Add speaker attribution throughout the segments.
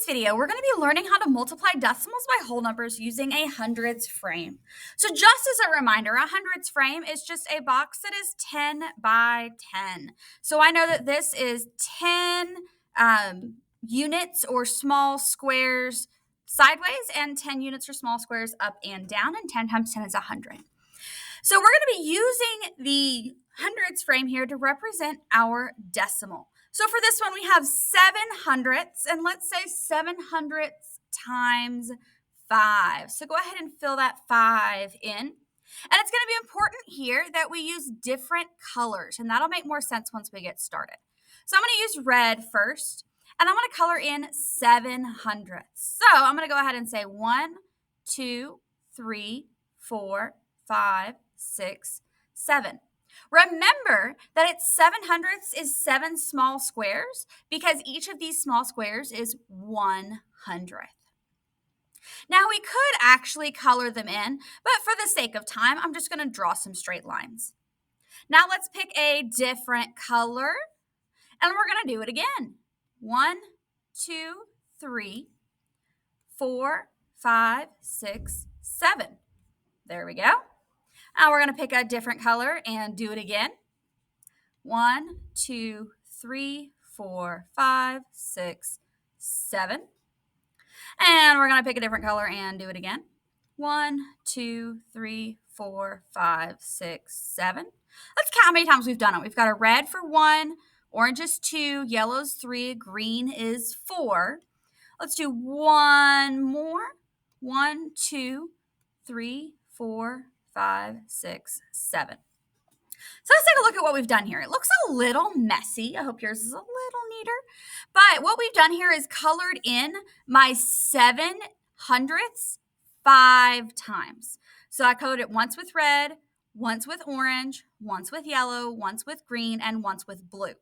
Speaker 1: this video, we're going to be learning how to multiply decimals by whole numbers using a hundreds frame. So just as a reminder, a hundreds frame is just a box that is 10 by 10. So I know that this is 10 units or small squares sideways and 10 units or small squares up and down, and 10 times 10 is 100. So we're going to be using the hundreds frame here to represent our decimal. So for this one, we have 7 hundredths, and let's say 7 hundredths times 5. So go ahead and fill that 5 in. And it's going to be important here that we use different colors, and that'll make more sense once we get started. So I'm going to use red first, and I'm going to color in 7 hundredths. So I'm going to go ahead and say 1, 2, 3, 4, 5, 6, 7. Remember that it's 7 hundredths is 7 small squares because each of these small squares is 1 hundredth. Now we could actually color them in, but for the sake of time, I'm just going to draw some straight lines. Now let's pick a different color, and we're going to do it again. 1, 2, 3, 4, 5, 6, 7. There we go. Now we're going to pick a different color and do it again. 1, 2, 3, 4, 5, 6, 7. And we're going to pick a different color and do it again. 1, 2, 3, 4, 5, 6, 7. Let's count how many times we've done it. We've got a red for 1, orange is 2, yellow is 3, green is 4. Let's do one more. 1, 2, 3, 4, 5, 6, 7. So let's take a look at what we've done here. It looks a little messy. I hope yours is a little neater. But what we've done here is colored in my 7 hundredths 5 times. So I colored it once with red, once with orange, once with yellow, once with green, and once with blue.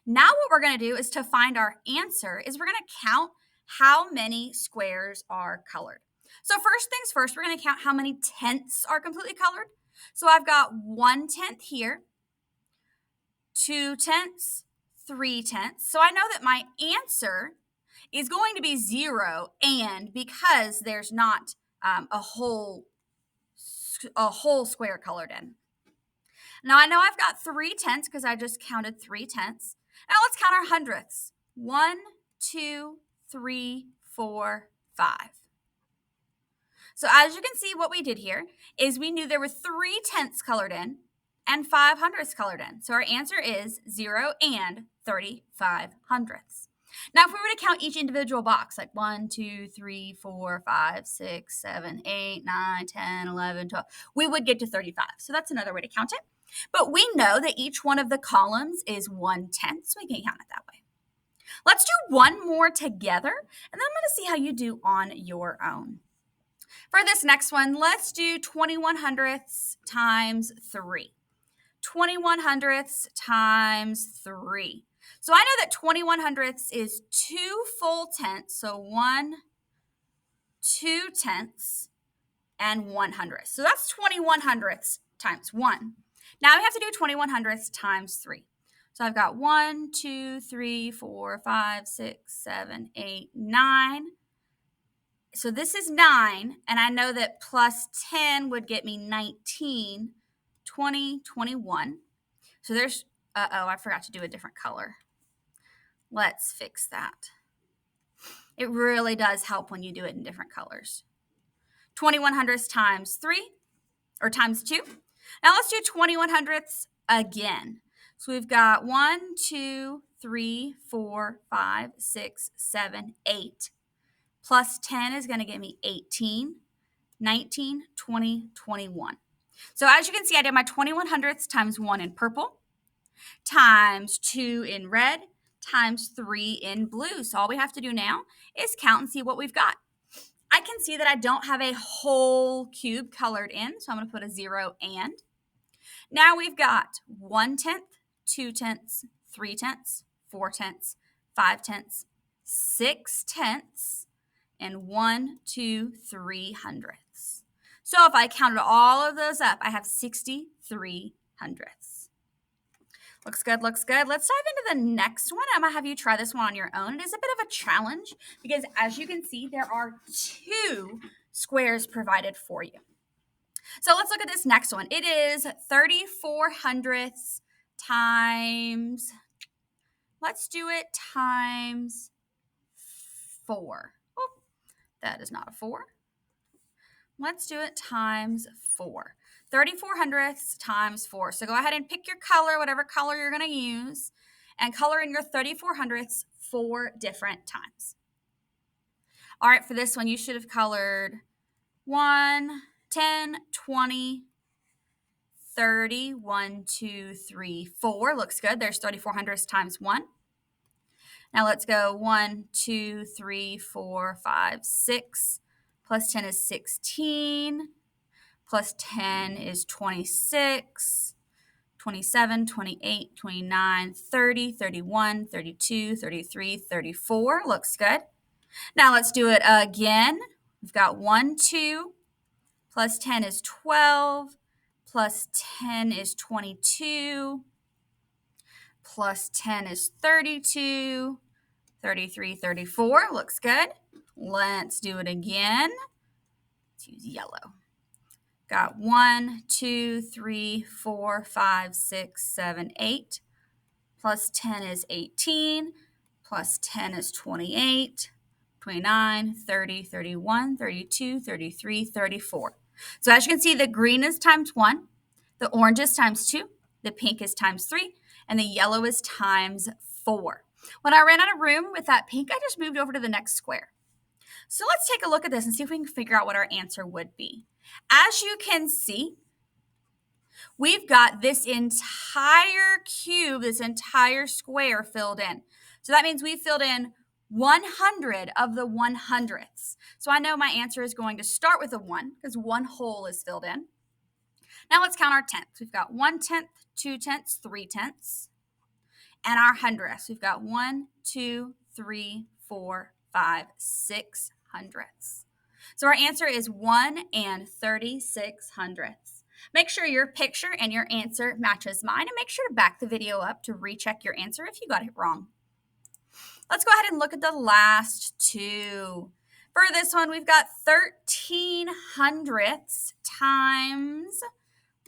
Speaker 1: Now what we're going to do is to find our answer is we're going to count how many squares are colored. So first things first, we're going to count how many tenths are completely colored. So I've got 1/10 here, 2/10, 3/10. So I know that my answer is going to be 0, and because there's not a whole square colored in. Now I know I've got 3/10 because I just counted 3/10. Now let's count our hundredths. 1, 2, 3, 4, 5. So as you can see, what we did here is we knew there were 3/10 colored in and 5 hundredths colored in. So our answer is 0 and 35 hundredths. Now, if we were to count each individual box, like 1, 2, 3, 4, 5, 6, 7, 8, 9, 10, 11, 12, we would get to 35. So that's another way to count it. But we know that each one of the columns is 1/10, so we can count it that way. Let's do one more together, and then I'm going to see how you do on your own. For this next one, let's do 21 hundredths times 3. 21 hundredths times 3. So I know that 21 hundredths is 2 full tenths, so 1, 2 tenths, and 1 hundredth. So that's 21 hundredths times 1. Now we have to do 21 hundredths times 3. So I've got 1, 2, 3, 4, 5, 6, 7, 8, 9. So this is 9, and I know that plus 10 would get me 19, 20, 21. So there's, I forgot to do a different color. Let's fix that. It really does help when you do it in different colors. 21 hundredths times 3, or times 2. Now let's do 21 hundredths again. So we've got 1, 2, 3, 4, 5, 6, 7, 8. Plus 10 is going to give me 18, 19, 20, 21. So as you can see, I did my 21 hundredths times 1 in purple, times 2 in red, times 3 in blue. So all we have to do now is count and see what we've got. I can see that I don't have a whole cube colored in, so I'm going to put a 0 and. Now we've got 1/10, 2/10, 3/10, 4/10, 5/10, 6/10, and 1, 2, 3 hundredths. So if I counted all of those up, I have 63 hundredths. Looks good, looks good. Let's dive into the next one. I'm going to have you try this one on your own. It is a bit of a challenge because as you can see, there are 2 squares provided for you. So let's look at this next one. It is 34 hundredths times, let's do it times 4. Oh, that is not a 4. Let's do it times 4. 34 hundredths times 4. So go ahead and pick your color, whatever color you're going to use, and color in your 34 hundredths 4 different times. All right, for this one, you should have colored 1, 10, 20, 30, 1, 2, 3, 4. Looks good. There's 34 hundredths times 1. Now let's go 1, 2, 3, 4, 5, 6. Plus 10 is 16. Plus 10 is 26, 27, 28, 29, 30, 31, 32, 33, 34. Looks good. Now let's do it again. We've got 1, 2, plus 10 is 12, plus 10 is 22, plus 10 is 32, 33, 34. Looks good. Let's do it again. Let's use yellow. Got 1, 2, 3, 4, 5, 6, 7, 8. Plus 10 is 18. Plus 10 is 28, 29, 30, 31, 32, 33, 34. So as you can see, the green is times 1, the orange is times 2, the pink is times 3, and the yellow is times 4. When I ran out of room with that pink, I just moved over to the next square. So let's take a look at this and see if we can figure out what our answer would be. As you can see, we've got this entire cube, this entire square filled in. So that means we filled in 100 of the 100ths. So I know my answer is going to start with a 1 because 1 whole is filled in. Now let's count our tenths. We've got 1/10, 2/10, 3/10. And our hundredths, we've got 1, 2, 3, 4, 5, 6 hundredths. So our answer is 1 and 36 hundredths. Make sure your picture and your answer matches mine, and make sure to back the video up to recheck your answer if you got it wrong. Let's go ahead and look at the last 2. For this one, we've got 13 hundredths times,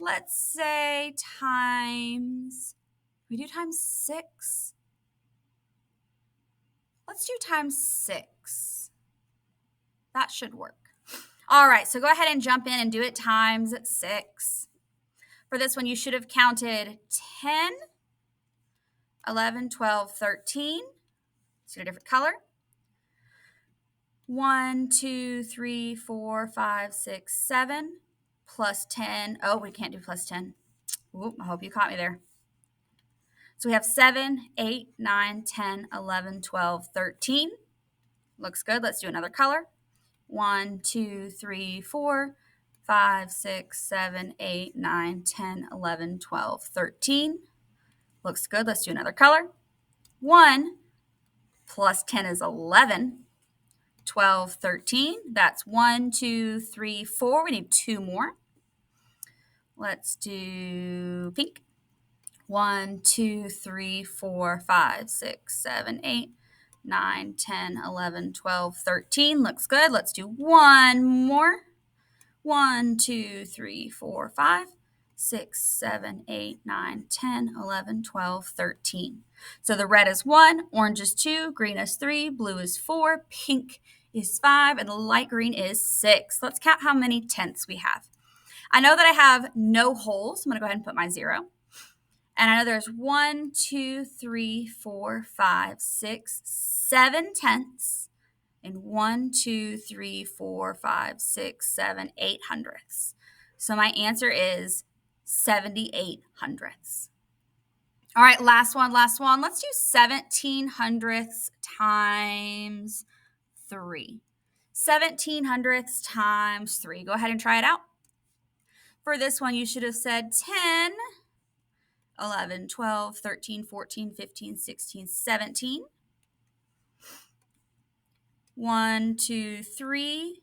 Speaker 1: let's say times, we do times 6. Let's do times 6. That should work. All right, so go ahead and jump in and do it times 6. For this one, you should have counted 10, 11, 12, 13. Let's get a different color. 1, 2, 3, 4, 5, 6, 7. Plus 10. Oh, we can't do plus 10. Oop, I hope you caught me there. So we have 7, 8, 9, 10, 11, 12, 13. Looks good. Let's do another color. 1, 2, 3, 4, 5, 6, 7, 8, 9, 10, 11, 12, 13. Looks good. Let's do another color. 1 plus 10 is 11. 12, 13. That's 1, 2, 3, 4. We need 2 more. Let's do pink. 1, 2, 3, 4, 5, 6, 7, 8, 9, 10, 11, 12, 13. Looks good. Let's do 1 more. 1, 2, 3, 4, 5, 6, 7, 8, 9, 10, 11, 12, 13. So the red is 1, orange is 2, green is 3, blue is 4, pink is 5, and the light green is 6. Let's count how many tenths we have. I know that I have no holes. I'm going to go ahead and put my 0. And I know there's 1, 2, 3, 4, 5, 6, 7 tenths. And 1, 2, 3, 4, 5, 6, 7, 8 hundredths. So my answer is 78 hundredths. All right, last one. Let's do 17 hundredths times 3. 17 hundredths times 3. Go ahead and try it out. For this one, you should have said 10, 11, 12, 13, 14, 15, 16, 17. 1, 2, 3,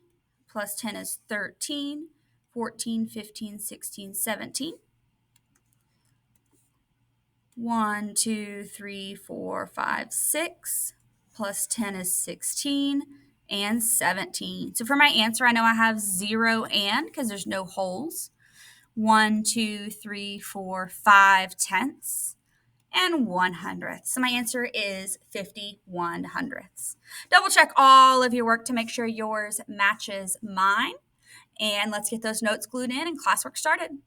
Speaker 1: plus 10 is 13, 14, 15, 16, 17. 1, 2, 3, 4, 5, 6. Plus 10 is 16 and 17. So for my answer, I know I have 0 and because there's no holes. 1, 2, 3, 4, 5 tenths and 1/100th. So my answer is 51/100ths. Double check all of your work to make sure yours matches mine. And let's get those notes glued in and classwork started.